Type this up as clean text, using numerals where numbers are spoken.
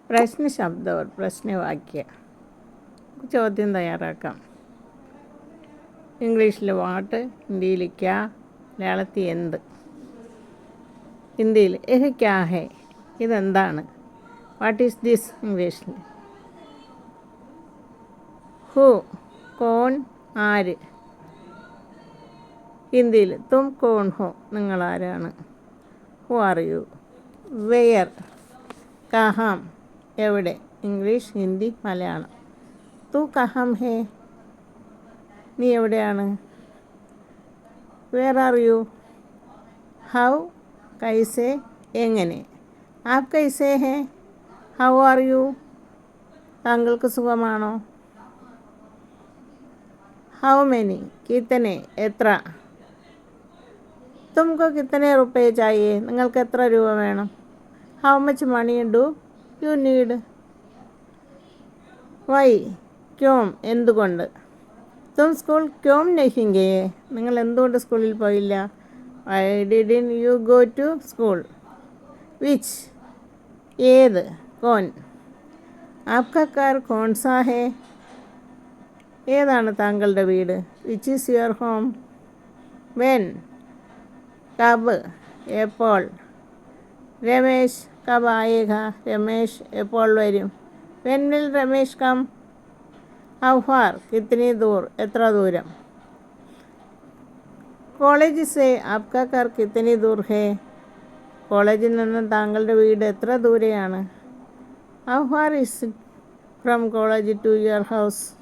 പ്രശ്ന ശബ്ദം പ്രശ്നവാക്യ ചോദ്യം തയ്യാറാക്കാം. ഇംഗ്ലീഷിൽ വാട്ട്, ഹിന്ദിയിൽ ക്യാ, മലയാളത്തിൽ എന്ത്. ഹിന്ദിയിൽ എഹ് ക്യാ ഹേ, ഇതെന്താണ്. വാട്ട് ഈസ് ദിസ് ഇംഗ്ലീഷിൽ. ഹു, കോൺ, ആര്. ഹിന്ദിയിൽ തും കോൺ ഹോ, നിങ്ങളാരാണ്. Who are you. വെയർ, കഹാം, എവിടെ. ഇംഗ്ലീഷ്, ഹിന്ദി, മലയാളം. തു കഹാം ഹേ, നീ എവിടെയാണ്. Where are you. ഹൗ, കൈസെ, എങ്ങനെ. ആപ് കൈസെ ഹേ, ഹൗ ആർ യു, താങ്കൾക്ക് സുഖമാണോ. ഹൗ മെനി, കിത്തനെ, എത്ര. തുംകോ കിത്തനെ റുപ്പേ ചാഹിയേ, നിങ്ങൾക്ക് എത്ര രൂപ വേണം. How much money do you need. Why, ക്യോം, എന്തുകൊണ്ട്. തും സ്കൂൾ ക്യോം നഹീ ഗയേ, നിങ്ങൾ എന്തുകൊണ്ട് സ്കൂളിൽ പോയില്ല. Why didn't you go to school. Which, ഏത്. കോൻ, ആപ്കാ കാർ കോൺസാ ഹേ, ഏതാണ് താങ്കളുടെ വീട്. Which is your home. When, കബ്, എപ്പോൾ. രമേശ് കബ് ആയേഗ, രമേശ് എപ്പോൾ വരും. When will Ramesh come. How far, കിത്തനി ദൂർ, എത്ര ദൂരം. കോളേജ് സേ ആപ്കാ ഘർ കിത്തനി ദൂർ ഹേ, കോളേജിൽ നിന്ന് താങ്കളുടെ വീട് എത്ര ദൂരെയാണ്. How far is it from college to your house.